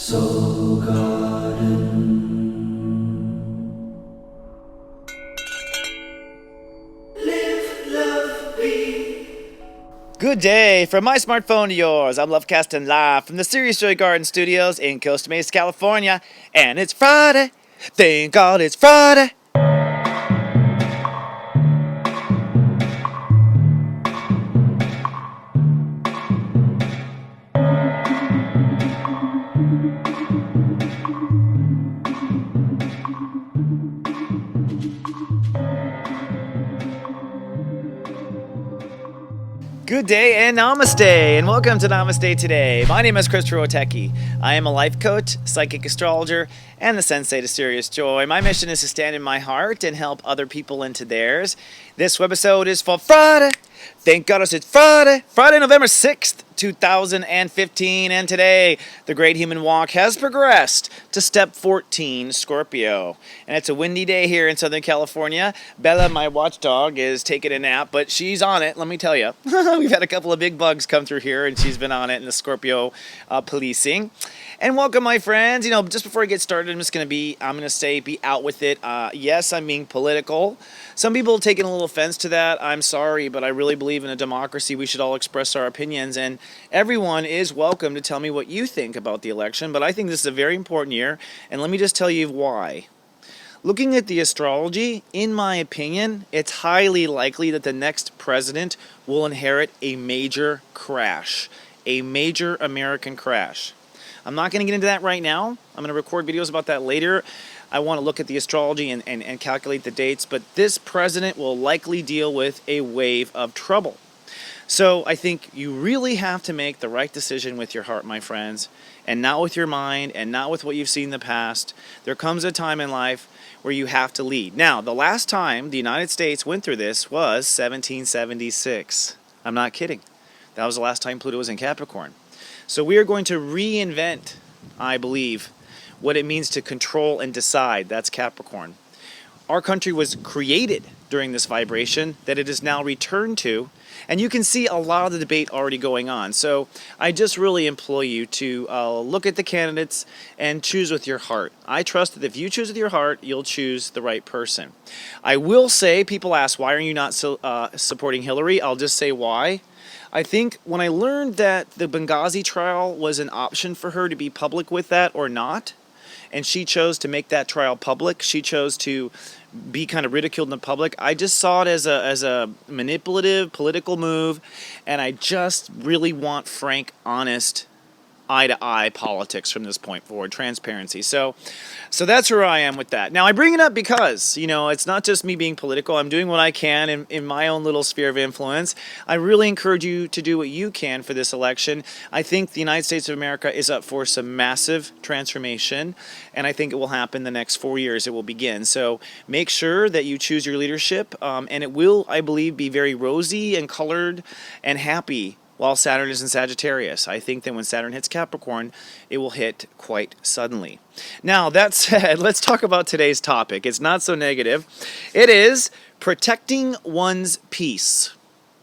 Soul Garden. Live, love, be. Good day from my smartphone to yours. I'm Lovecasting live from the Serious Joy Garden Studios in Costa Mesa, California. And it's Friday. Thank God it's Friday. Good day and namaste, and welcome to Namaste Today. My name is stepº14. I am a life coach, psychic astrologer, and the sensei to Serious Joy. My mission is to stand in my heart and help other people into theirs. This webisode is for Friday. Thank God it's Friday. Friday, November 6th, 2015. And today, the Great Human Walk has progressed to step 14, Scorpio. And it's a windy day here in Southern California. Bella, my watchdog, is taking a nap, but she's on it, let me tell you. We've had a couple of big bugs come through here, and she's been on it in the Scorpio policing. And welcome, my friends. You know, just before I get started, I'm going to say be out with it. Yes, I'm being political. Some people have taken a little offense to that. I'm sorry, but I really believe in a democracy. We should all express our opinions, and everyone is welcome to tell me what you think about the election. But I think this is a very important year, and let me just tell you why. Looking at the astrology, in my opinion, it's highly likely that the next president will inherit a major crash, a major American crash. I'm not going to get into that right now. I'm going to record videos about that later. I want to look at the astrology and calculate the dates, but this president will likely deal with a wave of trouble. So I think you really have to make the right decision with your heart, my friends, and not with your mind and not with what you've seen in the past. There comes a time in life where you have to lead. Now, the last time the United States went through this was 1776. I'm not kidding. That was the last time Pluto was in Capricorn. So we are going to reinvent, I believe, what it means to control and decide. That's Capricorn. Our country was created during this vibration that it is now returned to, and you can see a lot of the debate already going on. So I just really implore you to look at the candidates and choose with your heart. I trust that if you choose with your heart, you'll choose the right person. I will say, people ask, why are you not supporting Hillary? I'll just say why. I think when I learned that the Benghazi trial was an option for her to be public with that or not, and she chose to make that trial public, she chose to be kind of ridiculed in the public, I just saw it as a manipulative political move, and I just really want frank, honest, eye-to-eye politics from this point forward, transparency. So that's where I am with that. Now, I bring it up because, you know, it's not just me being political. I'm doing what I can in my own little sphere of influence. I really encourage you to do what you can for this election. I think the United States of America is up for some massive transformation, and I think it will happen the next 4 years. It will begin. So make sure that you choose your leadership, and it will, I believe, be very rosy and colored and happy while Saturn is in Sagittarius. I think that when Saturn hits Capricorn, it will hit quite suddenly. Now, that said, let's talk about today's topic. It's not so negative. It is protecting one's peace.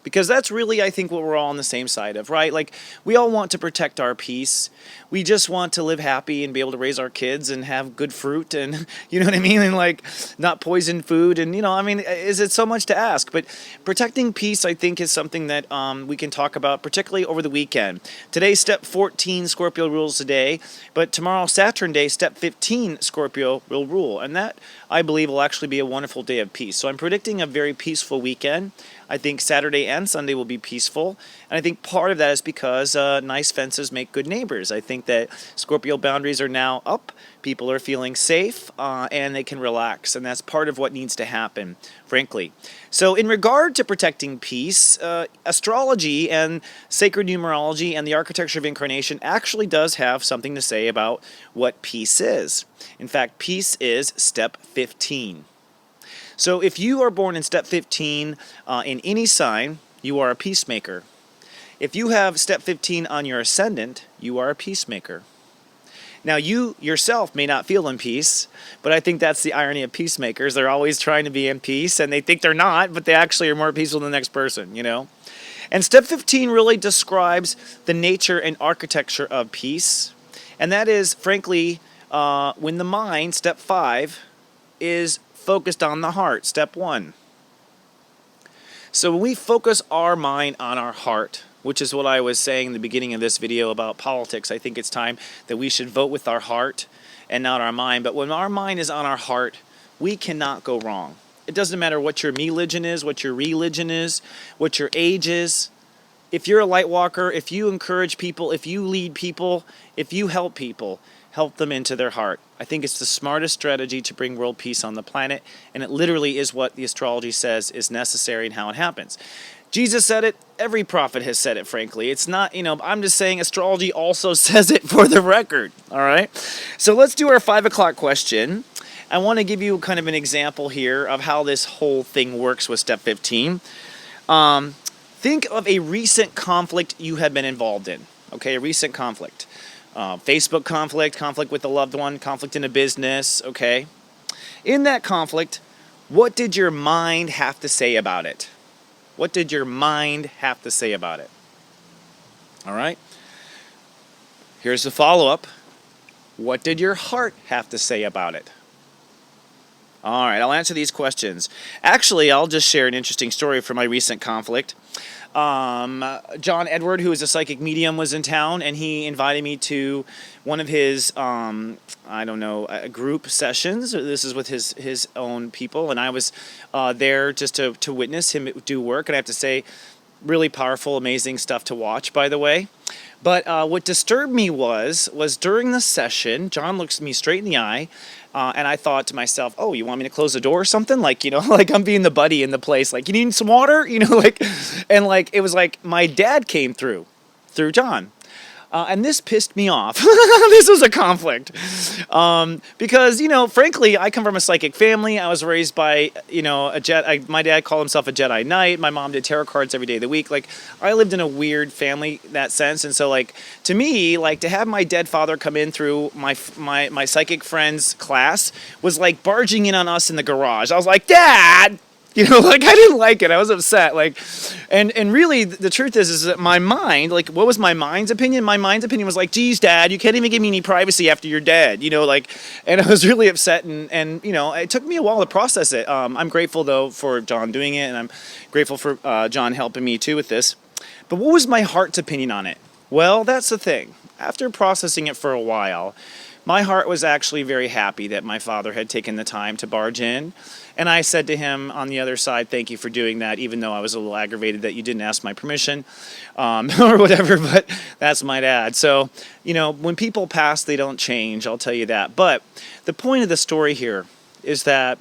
Because that's really, I think, what we're all on the same side of, right? Like, we all want to protect our peace. We just want to live happy and be able to raise our kids and have good fruit and, you know what I mean? And, like, not poison food. And, you know, I mean, is it so much to ask? But protecting peace, I think, is something that we can talk about, particularly over the weekend. Today, step 14, Scorpio rules the day. But tomorrow, Saturn Day, step 15, Scorpio will rule. And that, I believe, will actually be a wonderful day of peace. So I'm predicting a very peaceful weekend. I think Saturday and Sunday will be peaceful, and I think part of that is because nice fences make good neighbors. I think that Scorpio boundaries are now up, people are feeling safe, and they can relax, and that's part of what needs to happen, frankly. So in regard to protecting peace, astrology and sacred numerology and the architecture of incarnation actually does have something to say about what peace is. In fact, peace is step 15. So if you are born in step 15 in any sign, you are a peacemaker. If you have step 15 on your ascendant, you are a peacemaker. Now, you yourself may not feel in peace, but I think that's the irony of peacemakers. They're always trying to be in peace, and they think they're not, but they actually are more peaceful than the next person, you know? And step 15 really describes the nature and architecture of peace. And that is, frankly, when the mind, step 5, is focused on the heart, step 1. So when we focus our mind on our heart, which is what I was saying in the beginning of this video about politics, I think it's time that we should vote with our heart and not our mind. But when our mind is on our heart, we cannot go wrong. It doesn't matter what your me-religion is, what your religion is, what your age is. If you're a light walker, if you encourage people, if you lead people, if you help people, help them into their heart. I think it's the smartest strategy to bring world peace on the planet, and it literally is what the astrology says is necessary and how it happens. Jesus said it. Every prophet has said it, frankly. It's not, I'm just saying astrology also says it for the record, all right? So let's do our 5 o'clock question. I want to give you kind of an example here of how this whole thing works with step 15. Think of a recent conflict you have been involved in, okay? A recent conflict. Facebook conflict with a loved one, conflict in a business, okay? In that conflict, what did your mind have to say about it? What did your mind have to say about it? All right? Here's the follow-up. What did your heart have to say about it? All right, I'll answer these questions. Actually, I'll just share an interesting story from my recent conflict. John Edward, who is a psychic medium, was in town, and he invited me to one of his, group sessions. This is with his own people, and I was there just to witness him do work. And I have to say, really powerful, amazing stuff to watch, by the way. But what disturbed me was during the session, John looks me straight in the eye, and I thought to myself, oh, you want me to close the door or something? Like, like I'm being the buddy in the place. Like, you need some water? And it was like my dad came through John. And this pissed me off. This was a conflict. Because, frankly, I come from a psychic family. I was raised by, my dad called himself a Jedi Knight. My mom did tarot cards every day of the week. I lived in a weird family in that sense. And so, to me, to have my dead father come in through my psychic friend's class was like barging in on us in the garage. I was like, Dad! I didn't like it. I was upset. And really, the truth is that my mind, what was my mind's opinion? My mind's opinion was geez, Dad, you can't even give me any privacy after you're dead, and I was really upset. And it took me a while to process it. I'm grateful, though, for John doing it, and I'm grateful for John helping me, too, with this. But what was my heart's opinion on it? Well, that's the thing. After processing it for a while, my heart was actually very happy that my father had taken the time to barge in. And I said to him on the other side, thank you for doing that, even though I was a little aggravated that you didn't ask my permission or whatever, but that's my dad. So, when people pass, they don't change, I'll tell you that. But the point of the story here is that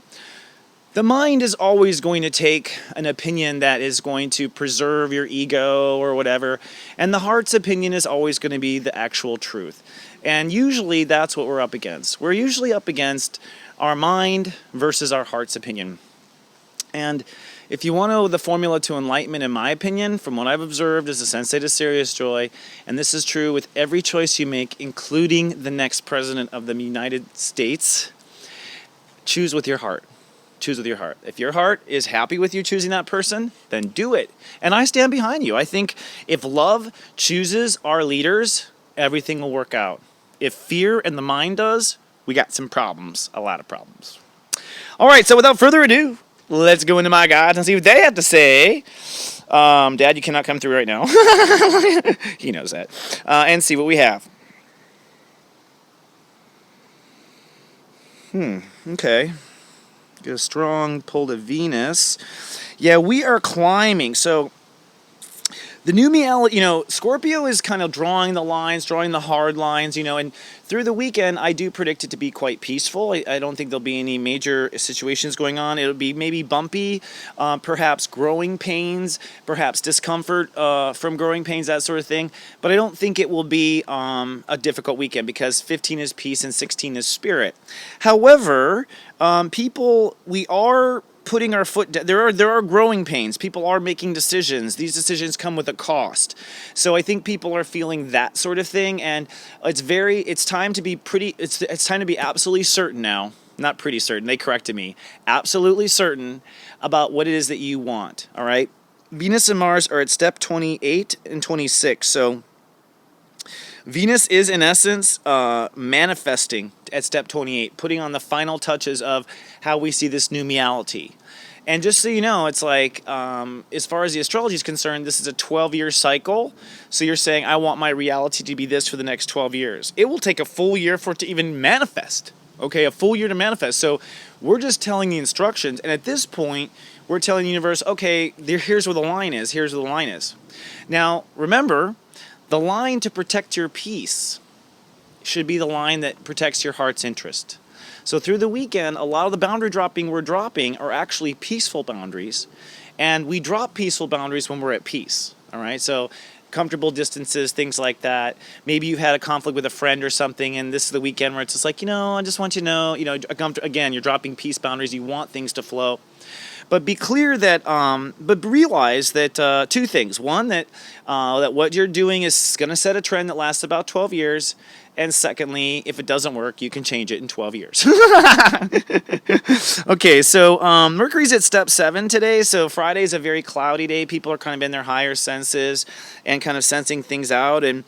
the mind is always going to take an opinion that is going to preserve your ego or whatever, and the heart's opinion is always going to be the actual truth. And usually that's what we're up against. We're usually up against our mind versus our heart's opinion. And if you want to know the formula to enlightenment, in my opinion, from what I've observed as a sensei to serious joy, and this is true with every choice you make, including the next president of the United States, choose with your heart. Choose with your heart. If your heart is happy with you choosing that person, then do it. And I stand behind you. I think if love chooses our leaders, everything will work out. If fear and the mind does, we got some problems, a lot of problems. All right, so without further ado, let's go into my guides and see what they have to say. Dad, you cannot come through right now. He knows that. And see what we have. Okay. Get a strong pull to Venus. Yeah, we are climbing. So the new reality, Scorpio is kind of drawing the lines, drawing the hard lines, and through the weekend, I do predict it to be quite peaceful. I don't think there'll be any major situations going on. It'll be maybe bumpy, perhaps growing pains, perhaps discomfort from growing pains, that sort of thing. But I don't think it will be a difficult weekend because 15 is peace and 16 is spirit. However, we are putting our foot down. There are growing pains. People are making decisions. These decisions come with a cost. So I think people are feeling that sort of thing, and it's time to be absolutely certain now. Not pretty certain. They corrected me. Absolutely certain about what it is that you want. All right. Venus and Mars are at step 28 and 26. So Venus is, in essence, manifesting at step 28, putting on the final touches of how we see this new reality. And just so you know, it's like, as far as the astrology is concerned, this is a 12-year cycle. So you're saying, I want my reality to be this for the next 12 years. It will take a full year for it to even manifest. Okay, a full year to manifest. So we're just telling the instructions. And at this point, we're telling the universe, okay, here's where the line is. Here's where the line is. Now, remember, the line to protect your peace should be the line that protects your heart's interest. So through the weekend, a lot of the boundary dropping we're dropping are actually peaceful boundaries. And we drop peaceful boundaries when we're at peace. All right, so comfortable distances, things like that. Maybe you had a conflict with a friend or something, and this is the weekend where it's just like, I just want you to know, again, you're dropping peace boundaries. You want things to flow. But be clear that, but realize that two things. One, that what you're doing is going to set a trend that lasts about 12 years. And secondly, if it doesn't work, you can change it in 12 years. Okay, so Mercury's at step 7 today. So Friday's a very cloudy day. People are kind of in their higher senses and kind of sensing things out. And,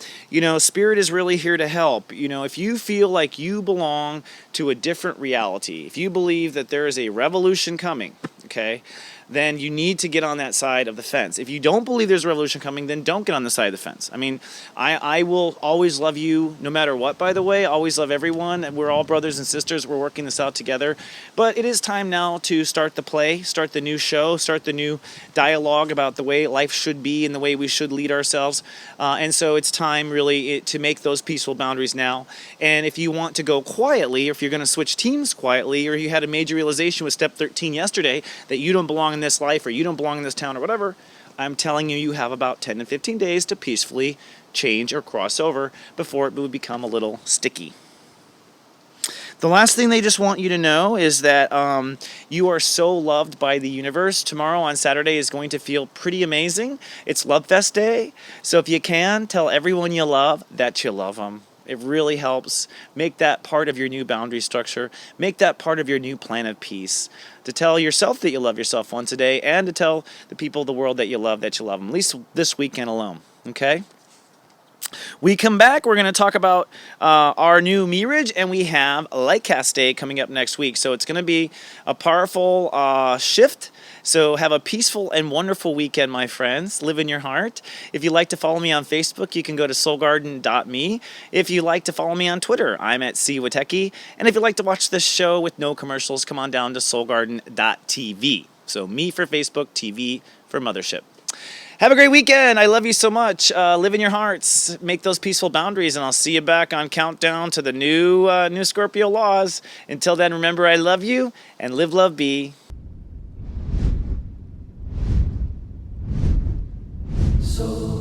Spirit is really here to help. If you feel like you belong to a different reality, if you believe that there is a revolution coming, okay, then you need to get on that side of the fence. If you don't believe there's a revolution coming, then don't get on the side of the fence. I mean, I will always love you no matter what, by the way. I always love everyone. And we're all brothers and sisters. We're working this out together. But it is time now to start the play, start the new show, start the new dialogue about the way life should be and the way we should lead ourselves. And so it's time really to make those peaceful boundaries now. And if you want to go quietly, or if you're going to switch teams quietly, or you had a major realization with step 13 yesterday that you don't belong in this life or you don't belong in this town or whatever, I'm telling you, you have about 10 to 15 days to peacefully change or cross over before it would become a little sticky. The last thing they just want you to know is that you are so loved by the universe. Tomorrow on Saturday is going to feel pretty amazing. It's Love Fest Day. So if you can, tell everyone you love that you love them. It really helps. Make that part of your new boundary structure. Make that part of your new plan of peace. To tell yourself that you love yourself once a day, and to tell the people of the world that you love them, at least this weekend alone. Okay? We come back, we're going to talk about our new Mirage, and we have Lightcast Day coming up next week. So it's going to be a powerful shift. So have a peaceful and wonderful weekend, my friends. Live in your heart. If you'd like to follow me on Facebook, you can go to soulgarden.me. If you'd like to follow me on Twitter, I'm at stepº14. And if you'd like to watch this show with no commercials, come on down to soulgarden.tv. So me for Facebook, TV for Mothership. Have a great weekend. I love you so much. Live in your hearts. Make those peaceful boundaries, and I'll see you back on Countdown to the new Scorpio laws. Until then, remember, I love you, and live, love, be. So